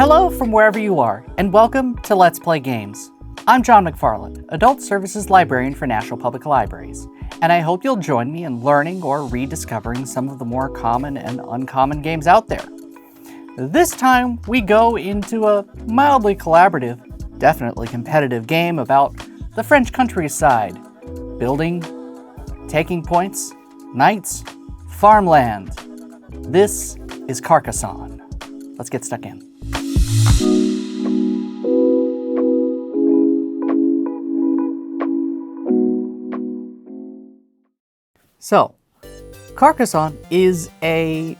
Hello from wherever you are, and welcome to Let's Play Games. I'm John McFarland, Adult Services Librarian for National Public Libraries, and I hope you'll join me in learning or rediscovering some of the more common and uncommon games out there. This time, we go into a mildly collaborative, definitely competitive game about the French countryside, building, taking points, knights, farmland. This is Carcassonne. Let's get stuck in. So, Carcassonne is a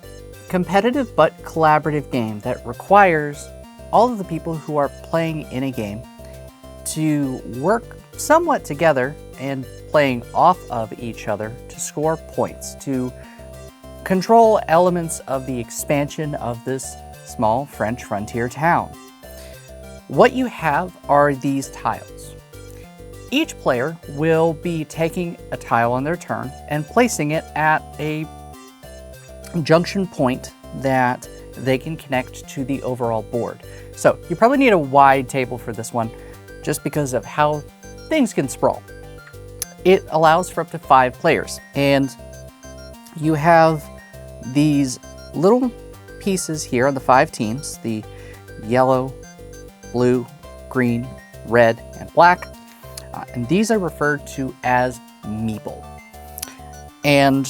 competitive but collaborative game that requires all of the people who are playing in a game to work somewhat together and playing off of each other to score points, to control elements of the expansion of this small French frontier town. What you have are these tiles. Each player will be taking a tile on their turn and placing it at a junction point that they can connect to the overall board. So you probably need a wide table for this one just because of how things can sprawl. It allows for up to 5 players, and you have these little pieces here on the 5 teams, the yellow, blue, green, red, and black. And these are referred to as Meeple. And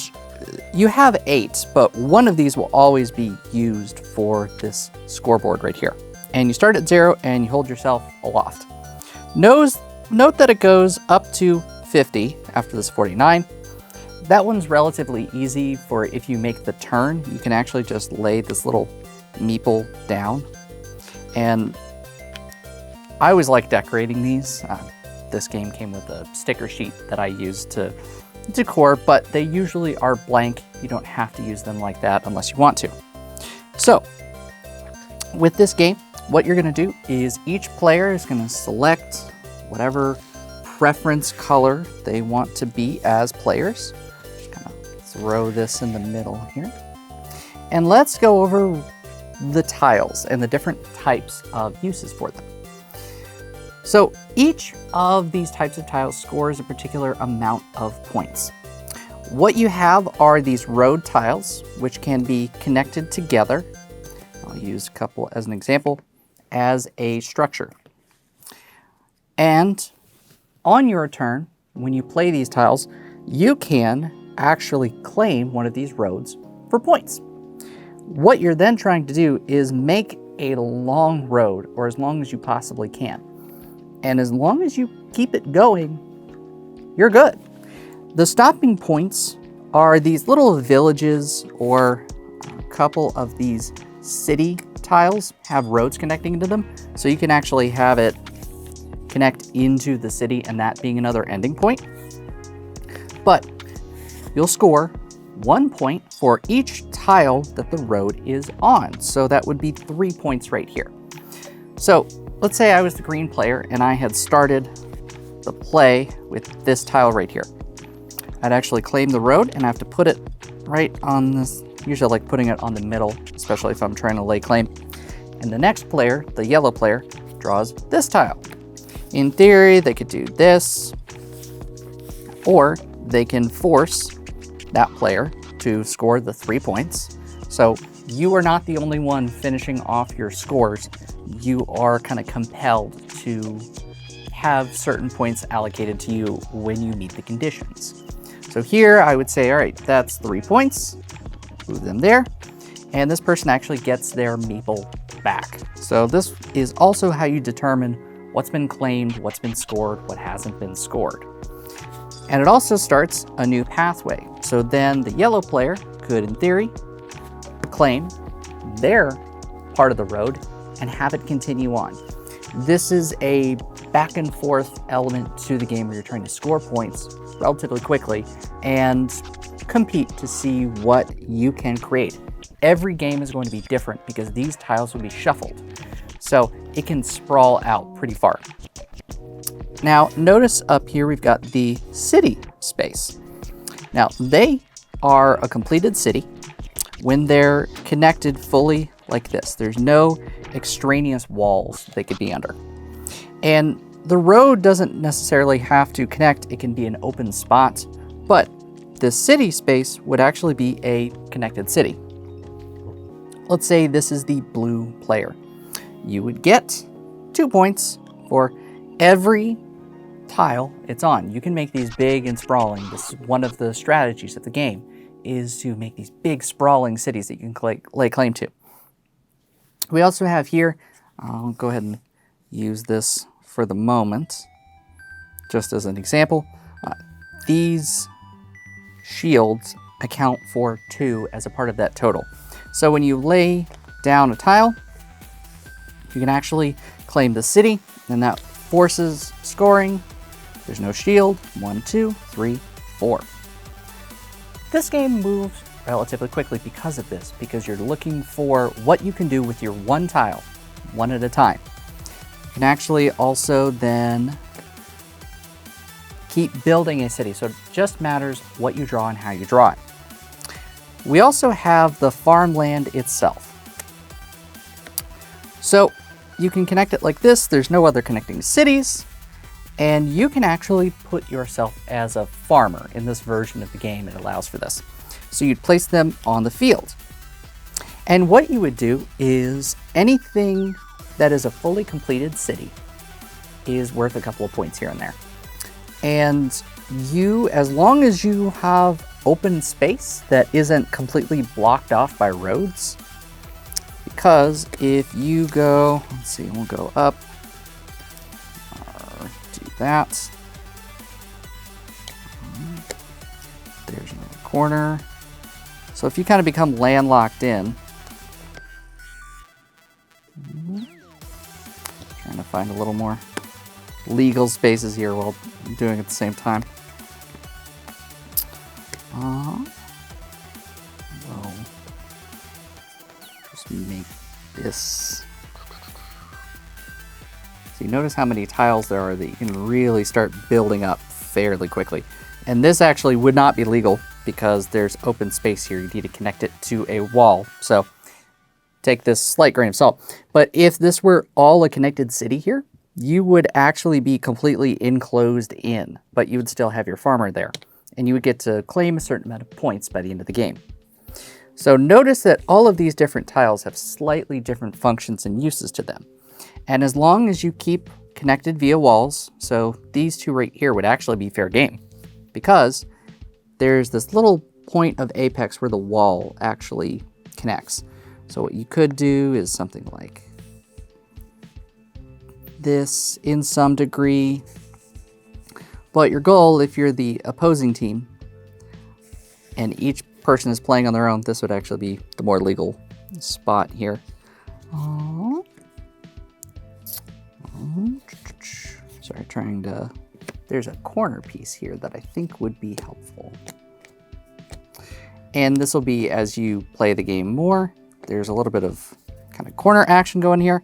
you have 8, but one of these will always be used for this scoreboard right here. And you start at 0 and you hold yourself aloft. Note that it goes up to 50 after this 49. That one's relatively easy for if you make the turn. You can actually just lay this little meeple down. And I always like decorating these. This game came with a sticker sheet that I used to decor, but they usually are blank. You don't have to use them like that unless you want to. So, with this game, what you're gonna do is each player is gonna select whatever preference color they want to be as players. Just kind of throw this in the middle here. And let's go over the tiles and the different types of uses for them. So each of these types of tiles scores a particular amount of points. What you have are these road tiles, which can be connected together. I'll use a couple as an example, as a structure. And on your turn, when you play these tiles, you can actually claim one of these roads for points. What you're then trying to do is make a long road, or as long as you possibly can. And as long as you keep it going, you're good. The stopping points are these little villages, or a couple of these city tiles have roads connecting to them. So you can actually have it connect into the city and that being another ending point. But you'll score 1 point for each tile that the road is on. So that would be 3 points right here. So let's say I was the green player and I had started the play with this tile right here. I'd actually claim the road and I have to put it right on this. Usually I like putting it on the middle, especially if I'm trying to lay claim. And the next player, the yellow player, draws this tile. In theory, they could do this, or they can force that player to score the 3 points. So you are not the only one finishing off your scores. You are kind of compelled to have certain points allocated to you when you meet the conditions. So here I would say, all right, that's 3 points, move them there, and this person actually gets their meeple back. So this is also how you determine what's been claimed, what's been scored, what hasn't been scored. And it also starts a new pathway. So then the yellow player could, in theory, claim their part of the road and have it continue on. This is a back and forth element to the game where you're trying to score points relatively quickly and compete to see what you can create. Every game is going to be different because these tiles will be shuffled. So it can sprawl out pretty far. Now notice up here we've got the city space. Now they are a completed city when they're connected fully like this. There's no extraneous walls they could be under. And the road doesn't necessarily have to connect. It can be an open spot, but this city space would actually be a connected city. Let's say this is the blue player. You would get 2 points for every tile it's on. You can make these big and sprawling. This is one of the strategies of the game, is to make these big sprawling cities that you can lay claim to. We also have here, I'll go ahead and use this for the moment, just as an example. These shields account for 2 as a part of that total. So when you lay down a tile, you can actually claim the city, and that forces scoring. There's no shield. 1, 2, 3, 4. This game moves relatively quickly because of this, because you're looking for what you can do with your one tile, one at a time. You can actually also then keep building a city, so it just matters what you draw and how you draw it. We also have the farmland itself. So you can connect it like this. There's no other connecting cities, and you can actually put yourself as a farmer. In this version of the game, it allows for this. So you'd place them on the field. And what you would do is anything that is a fully completed city is worth a couple of points here and there. And you, as long as you have open space that isn't completely blocked off by roads, because if you go, let's see, we'll go up, do that. There's another corner. So if you kind of become landlocked in, trying to find a little more legal spaces here while doing it at the same time. Well, just make this. So you notice how many tiles there are that you can really start building up fairly quickly. And this actually would not be legal because there's open space here. You need to connect it to a wall. So take this slight grain of salt. But if this were all a connected city here, you would actually be completely enclosed in, but you would still have your farmer there. And you would get to claim a certain amount of points by the end of the game. So notice that all of these different tiles have slightly different functions and uses to them. And as long as you keep connected via walls, so these two right here would actually be fair game, because there's this little point of apex where the wall actually connects. So what you could do is something like this in some degree. But your goal, if you're the opposing team and each person is playing on their own, this would actually be the more legal spot here. Sorry, trying to... There's a corner piece here that I think would be helpful. And this will be as you play the game more. There's a little bit of kind of corner action going here.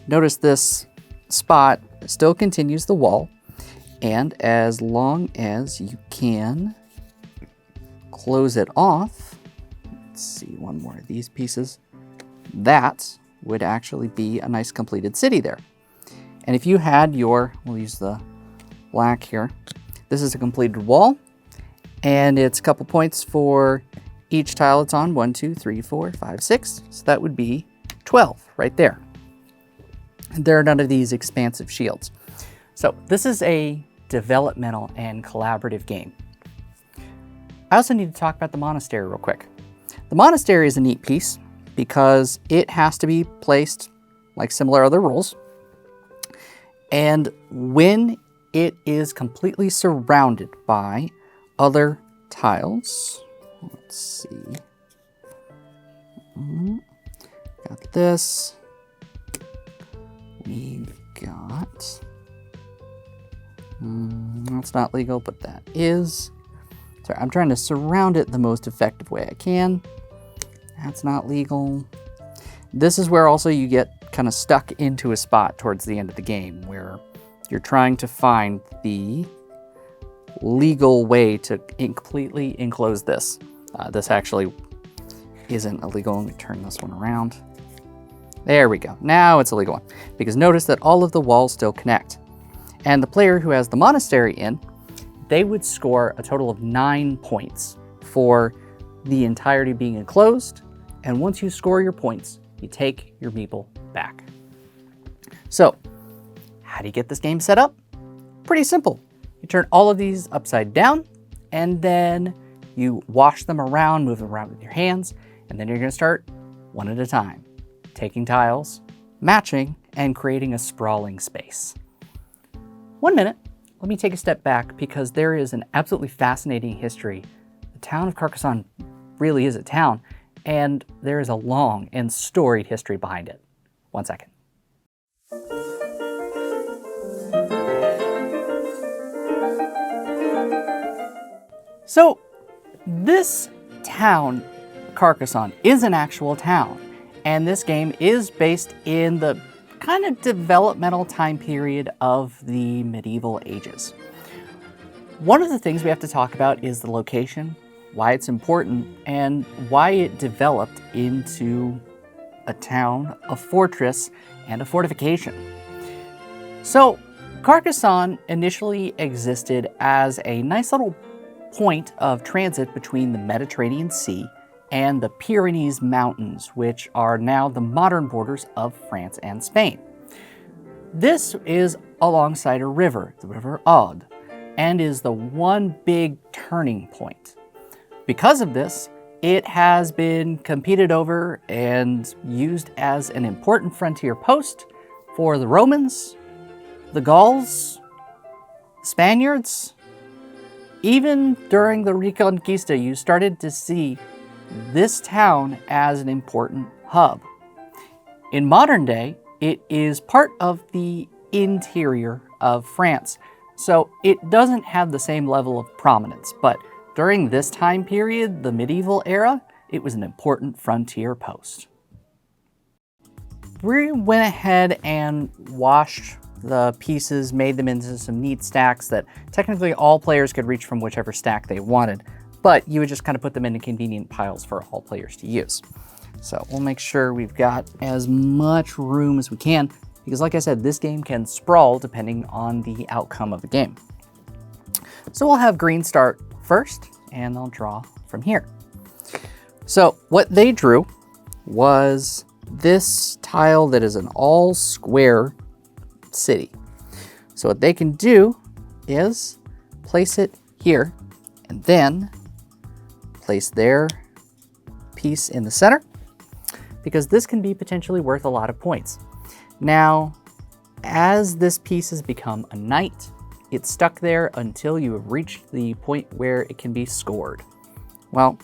Notice this spot still continues the wall. And as long as you can close it off, let's see, one more of these pieces, that would actually be a nice completed city there. And if you had your, we'll use the black here, this is a completed wall, and it's a couple points for each tile it's on, 1, 2, 3, 4, 5, 6, so that would be 12 right there. And there are none of these expansive shields. So this is a developmental and collaborative game. I also need to talk about the Monastery real quick. The Monastery is a neat piece because it has to be placed like similar other rules. And when it is completely surrounded by other tiles, let's see, got this, we've got, that's not legal, but that is. Sorry, I'm trying to surround it the most effective way I can. That's not legal. This is where also you get kind of stuck into a spot towards the end of the game where you're trying to find the legal way to completely enclose this. This actually isn't a legal one. Let me turn this one around. There we go. Now it's a legal one. Because notice that all of the walls still connect. And the player who has the monastery in, they would score a total of 9 points for the entirety being enclosed. And once you score your points, you take your meeple back. So, how do you get this game set up? Pretty simple. You turn all of these upside down, and then you wash them around, move them around with your hands, and then you're going to start one at a time, taking tiles, matching, and creating a sprawling space. 1 minute, let me take a step back because there is an absolutely fascinating history. The town of Carcassonne really is a town, and there is a long and storied history behind it. 1 second. So, this town, Carcassonne, is an actual town, and this game is based in the kind of developmental time period of the medieval ages. One of the things we have to talk about is the location, why it's important, and why it developed into a town, a fortress, and a fortification. So, Carcassonne initially existed as a nice little point of transit between the Mediterranean Sea and the Pyrenees Mountains, which are now the modern borders of France and Spain. This is alongside a river, the River Aude, and is the one big turning point. Because of this, it has been competed over and used as an important frontier post for the Romans, the Gauls, Spaniards. Even during the Reconquista, you started to see this town as an important hub. In modern day, it is part of the interior of France, so it doesn't have the same level of prominence, but during this time period, the medieval era, it was an important frontier post. We went ahead and washed the pieces, made them into some neat stacks that technically all players could reach from whichever stack they wanted, but you would just kind of put them into convenient piles for all players to use. So we'll make sure we've got as much room as we can, because like I said, this game can sprawl depending on the outcome of the game. So we'll have green start first, and they'll draw from here. So what they drew was this tile that is an all square city. So what they can do is place it here and then place their piece in the center, because this can be potentially worth a lot of points. Now, as this piece has become a knight, it's stuck there until you have reached the point where it can be scored. Well,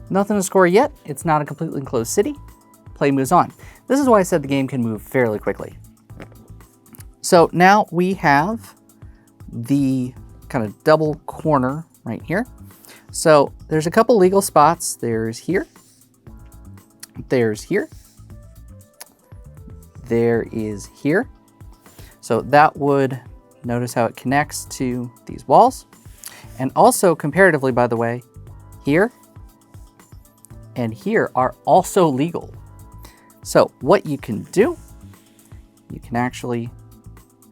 nothing to score yet. It's not a completely enclosed city. Play moves on. This is why I said the game can move fairly quickly. So now we have the kind of double corner right here. So there's a couple legal spots. There's here. There's here. There is here. So that would, notice how it connects to these walls. And also comparatively, by the way, here and here are also legal. So what you can do, you can actually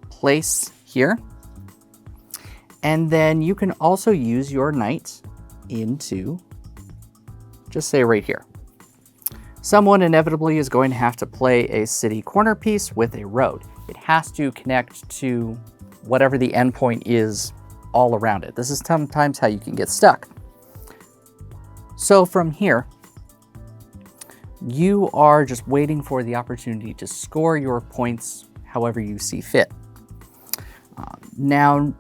place here, and then you can also use your knight into, just say right here. Someone inevitably is going to have to play a city corner piece with a road. It has to connect to whatever the endpoint is all around it. This is sometimes how you can get stuck. So from here, you are just waiting for the opportunity to score your points however you see fit. Now,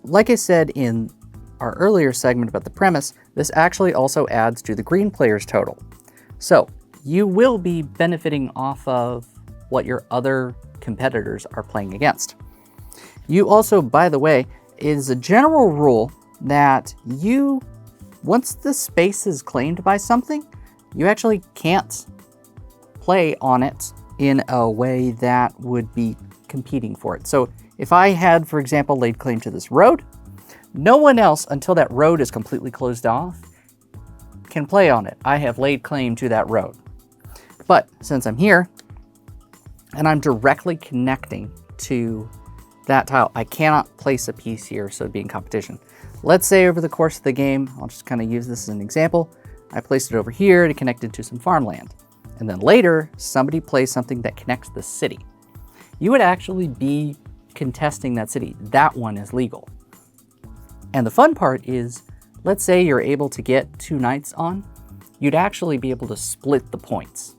like I said in our earlier segment about the premise, this actually also adds to the green player's total. So you will be benefiting off of what your other competitors are playing against. You also, by the way, is a general rule that once the space is claimed by something, you actually can't play on it in a way that would be competing for it. So if I had, for example, laid claim to this road, no one else, until that road is completely closed off, can play on it. I have laid claim to that road. But since I'm here, and I'm directly connecting to that tile, I cannot place a piece here, so it'd be in competition. Let's say over the course of the game, I'll just kind of use this as an example, I placed it over here to connect it to some farmland. And then later, somebody plays something that connects the city. You would actually be contesting that city. That one is legal. And the fun part is, let's say you're able to get 2 knights on, you'd actually be able to split the points.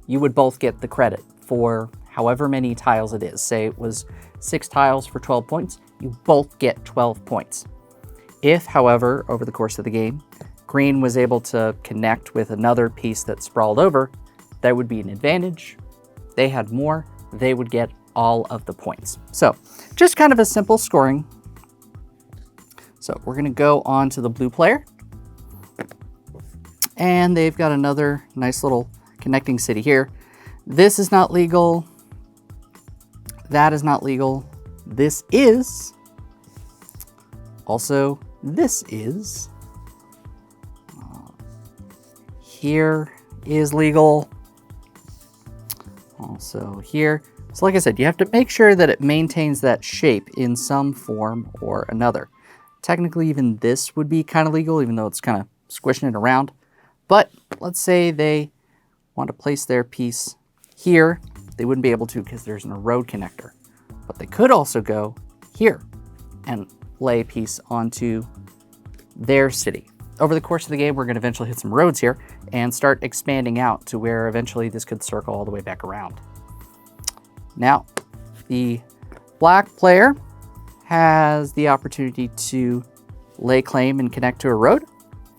You would both get the credit for however many tiles it is. Say it was 6 tiles for 12 points, you both get 12 points. If, however, over the course of the game, green was able to connect with another piece that sprawled over, that would be an advantage. They had more, they would get all of the points. So just kind of a simple scoring. So we're gonna go on to the blue player. And they've got another nice little connecting city here. This is not legal. That is not legal. This is. Also, this is. Here is legal. Also here. So like I said, you have to make sure that it maintains that shape in some form or another. Technically, even this would be kind of legal, even though it's kind of squishing it around. But let's say they want to place their piece here. They wouldn't be able to because there's no road connector. But they could also go here and lay a piece onto their city. Over the course of the game, we're going to eventually hit some roads here and start expanding out to where eventually this could circle all the way back around. Now, the black player has the opportunity to lay claim and connect to a road.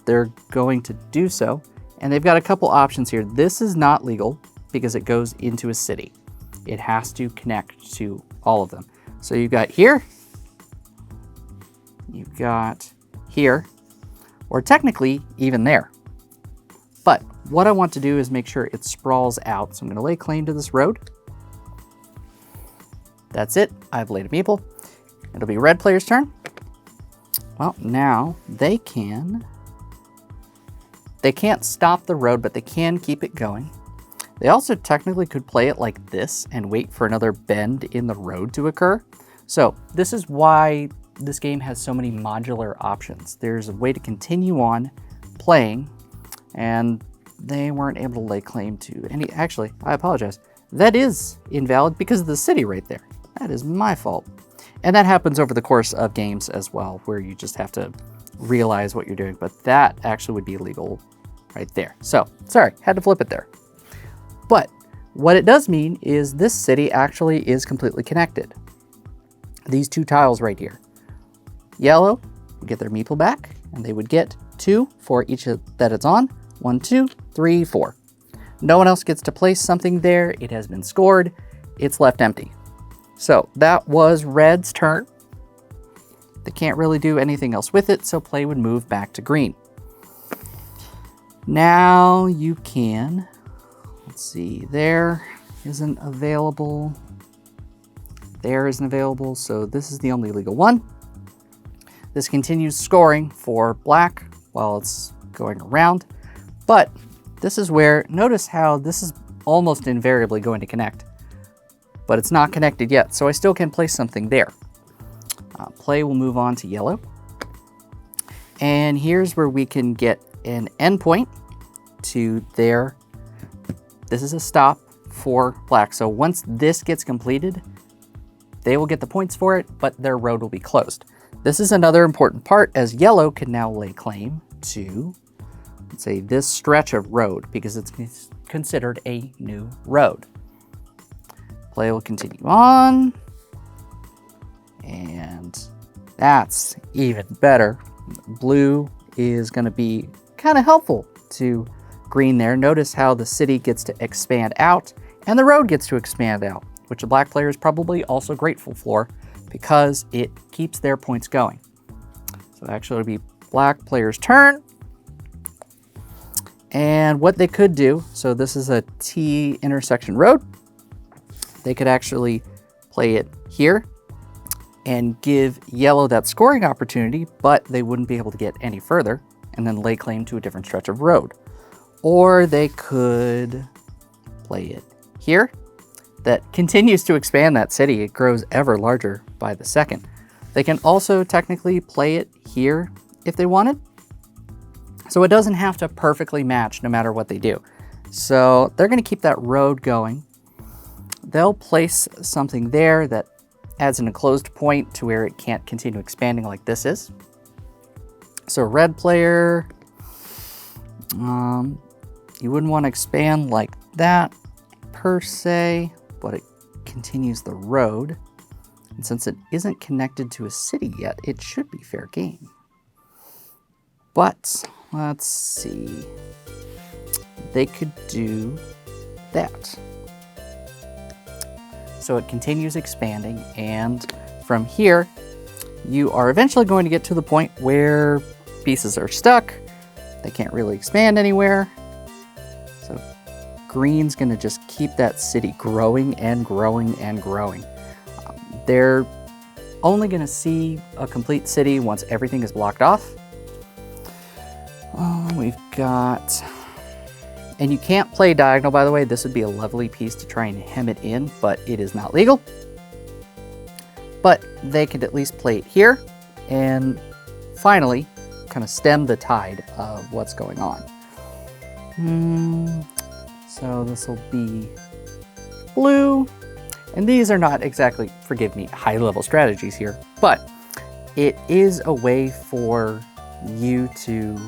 They're going to do so, and they've got a couple options here. This is not legal because it goes into a city. It has to connect to all of them. So you've got here, you've got here, or technically even there. But what I want to do is make sure it sprawls out. So I'm going to lay claim to this road. That's it. I've laid a meeple. It'll be red player's turn. Well, now they can't stop the road, but they can keep it going. They also technically could play it like this and wait for another bend in the road to occur. So this is why this game has so many modular options. There's a way to continue on playing, and they weren't able to lay claim to any. Actually, I apologize. That is invalid because of the city right there. That is my fault. And that happens over the course of games as well, where you just have to realize what you're doing. But that actually would be illegal right there. So, sorry, had to flip it there. But what it does mean is this city actually is completely connected. These 2 tiles right here. Yellow would get their meeple back, and they would get 2 for each that it's on. 1, 2, 3, 4. No one else gets to place something there. It has been scored. It's left empty. So that was red's turn. They can't really do anything else with it, so play would move back to green. Now you can, let's see, there isn't available. There isn't available, so this is the only legal one. This continues scoring for black while it's going around, but this is where, notice how this is almost invariably going to connect, but it's not connected yet, so I still can place something there. Play will move on to yellow, and here's where we can get an endpoint to there. This is a stop for black, so once this gets completed, they will get the points for it, but their road will be closed. This is another important part, as yellow can now lay claim to, let's say, this stretch of road, because it's considered a new road. Play will continue on, and that's even better. Blue is going to be kind of helpful to green there. Notice how the city gets to expand out, and the road gets to expand out, which the black player is probably also grateful for, because it keeps their points going. So actually it'll be black player's turn. And what they could do, so this is a T intersection road. They could actually play it here and give yellow that scoring opportunity, but they wouldn't be able to get any further. and then lay claim to a different stretch of road. Or they could play it here. That continues to expand that city. It grows ever larger by the second. They can also technically play it here if they wanted. So it doesn't have to perfectly match no matter what they do. So they're going to keep that road going. They'll place something there that adds an enclosed point to where it can't continue expanding like this is. So red player, you wouldn't want to expand like that per se, but it continues the road. And since it isn't connected to a city yet, it should be fair game. But let's see. They could do that. So it continues expanding, and from here, you are eventually going to get to the point where pieces are stuck. They can't really expand anywhere. So green's gonna just keep that city growing and growing and growing. They're only gonna see a complete city once everything is blocked off. We've got, and you can't play diagonal, by the way. This would be a lovely piece to try and hem it in, but it is not legal. But they could at least play it here and finally kind of stem the tide of what's going on. So this will be blue. And these are not exactly, forgive me, high-level strategies here, but it is a way for you to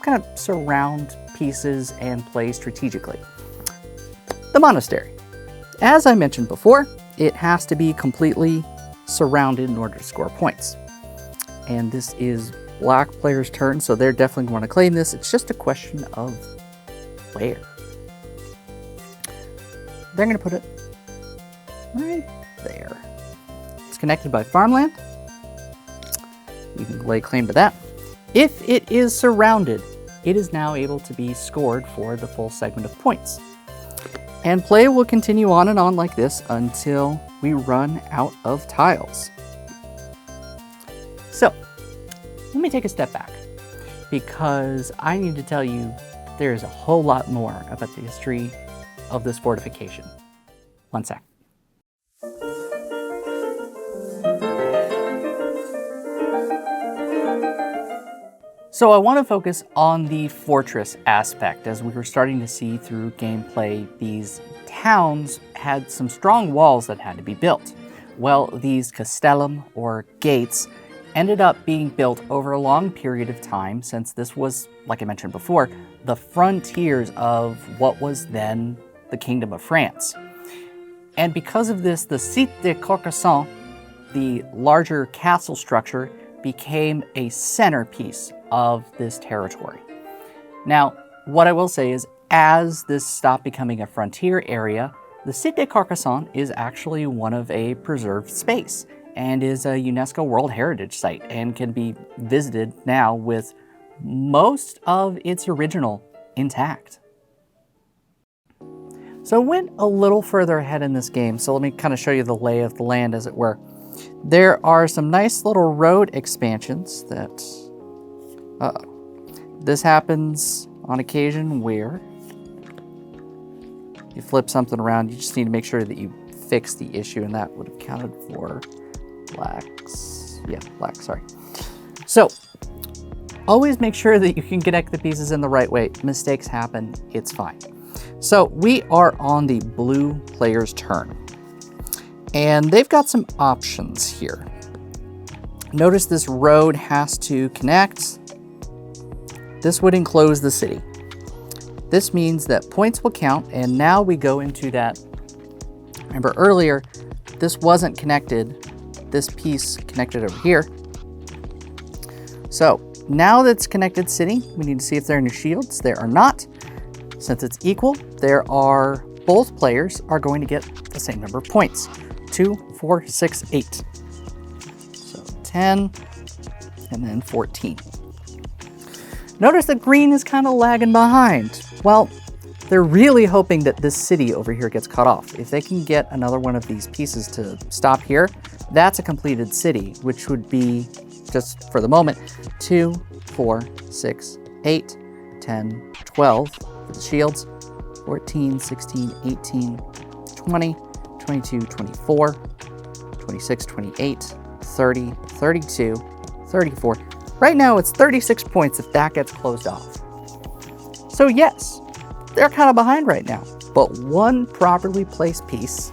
kind of surround pieces and play strategically. The Monastery. As I mentioned before, it has to be completely surrounded in order to score points. And this is black player's turn, so they're definitely going to claim this. It's just a question of where. They're going to put it right there. It's connected by farmland. You can lay claim to that. If it is surrounded, it is now able to be scored for the full segment of points. And play will continue on and on like this until we run out of tiles. So, let me take a step back, because I need to tell you there is a whole lot more about the history of this fortification. One sec. So I want to focus on the fortress aspect. As we were starting to see through gameplay, these towns had some strong walls that had to be built. Well, these castellum, or gates, ended up being built over a long period of time, since this was, like I mentioned before, the frontiers of what was then the Kingdom of France. And because of this, the Site de Carcassonne, the larger castle structure, became a centerpiece of this territory. Now, what I will say is, as this stopped becoming a frontier area, the Site de Carcassonne is actually one of a preserved space and is a UNESCO World Heritage Site and can be visited now with most of its original intact. So I went a little further ahead in this game, so let me kind of show you the lay of the land, as it were. There are some nice little road expansions that, this happens on occasion where you flip something around. You just need to make sure that you fix the issue, and that would have counted for blacks. Yeah, black, sorry. So, always make sure that you can connect the pieces in the right way. Mistakes happen, it's fine. So, we are on the blue player's turn. And they've got some options here. Notice this road has to connect. This would enclose the city. This means that points will count, and now we go into that. Remember earlier, this wasn't connected. This piece connected over here. So now that's connected city, we need to see if there are any shields. There are not. Since it's equal, both players are going to get the same number of points. 2, 4, 6, 8. So 10, and then 14. Notice that green is kind of lagging behind. Well, they're really hoping that this city over here gets cut off. If they can get another one of these pieces to stop here, that's a completed city, which would be, just for the moment, 2, 4, 6, 8, 10, 12 for the shields, 14, 16, 18, 20, 22, 24, 26, 28, 30, 32, 34. Right now it's 36 points if that gets closed off. So yes, they're kind of behind right now, but one properly placed piece,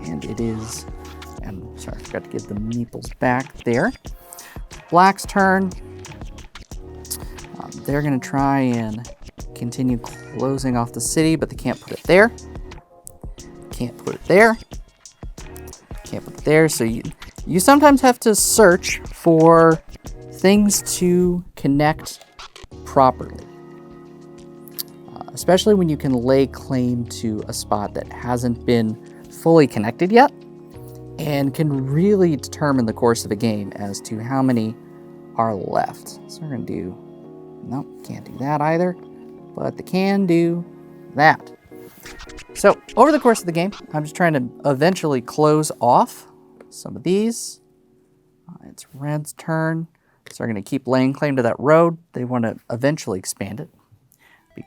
and it is, and sorry, I forgot to give the Meeples back there. Black's turn. They're gonna try and continue closing off the city, but they can't put it there. Can't put it there. Can't put it there, so you sometimes have to search for things to connect properly. Especially when you can lay claim to a spot that hasn't been fully connected yet and can really determine the course of a game as to how many are left. So we're going to do, nope, can't do that either, but they can do that. So over the course of the game, I'm just trying to eventually close off some of these. It's Red's turn, so they're going to keep laying claim to that road. They want to eventually expand it.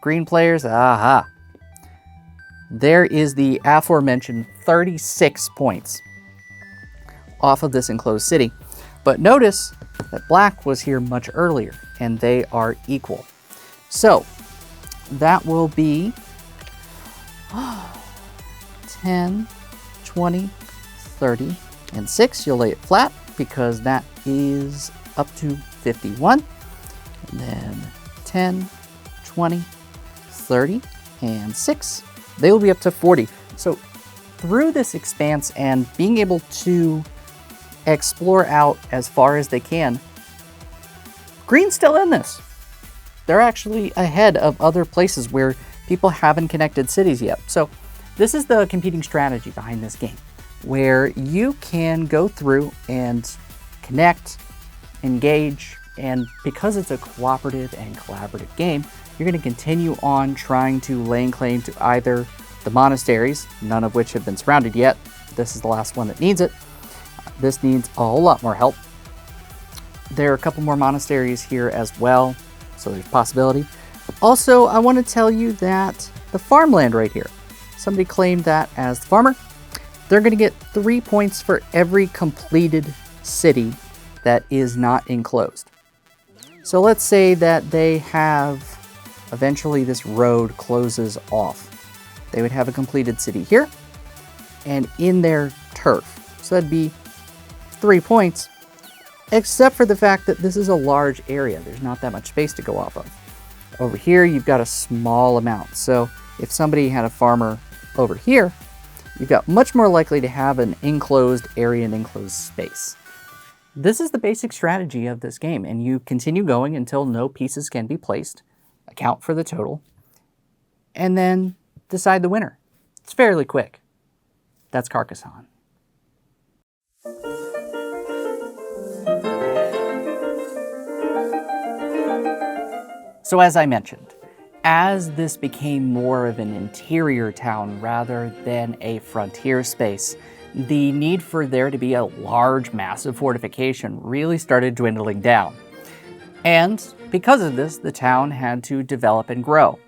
Green players, aha. There is the aforementioned 36 points off of this enclosed city. But notice that black was here much earlier, and they are equal. So that will be 10, 20, 30, and 6. You'll lay it flat because that is up to 51. And then 10, 20, 30, and 6. They will be up to 40. So through this expanse and being able to explore out as far as they can, green's still in this. They're actually ahead of other places where people haven't connected cities yet. So this is the competing strategy behind this game, where you can go through and connect, engage, and because it's a cooperative and collaborative game, you're going to continue on trying to lay claim to either the monasteries, none of which have been surrounded yet. This is the last one that needs it. This needs a whole lot more help. There are a couple more monasteries here as well, so there's possibility. Also, I want to tell you that the farmland right here, somebody claimed that as the farmer. They're going to get 3 points for every completed city that is not enclosed. So let's say that they have, eventually this road closes off. They would have a completed city here and in their turf. So that'd be 3 points, except for the fact that this is a large area. There's not that much space to go off of. Over here, you've got a small amount. So if somebody had a farmer over here, you've got much more likely to have an enclosed area and enclosed space. This is the basic strategy of this game, and you continue going until no pieces can be placed, account for the total, and then decide the winner. It's fairly quick. That's Carcassonne. So as I mentioned, as this became more of an interior town rather than a frontier space, the need for there to be a large, massive fortification really started dwindling down. And because of this, the town had to develop and grow.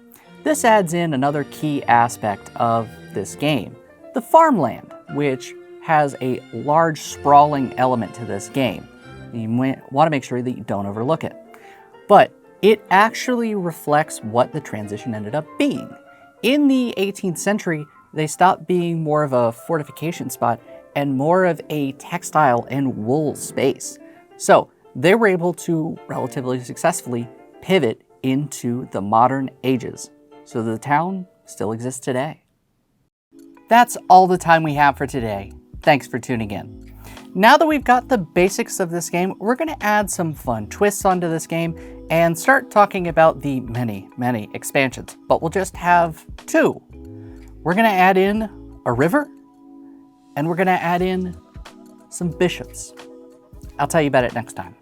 This adds in another key aspect of this game, the farmland, which has a large sprawling element to this game. You want to make sure that you don't overlook it. But it actually reflects what the transition ended up being. In the 18th century, they stopped being more of a fortification spot and more of a textile and wool space. So they were able to relatively successfully pivot into the modern ages. So the town still exists today. That's all the time we have for today. Thanks for tuning in. Now that we've got the basics of this game, we're going to add some fun twists onto this game and start talking about the many, many expansions, but we'll just have 2. We're going to add in a river, and we're going to add in some bishops. I'll tell you about it next time.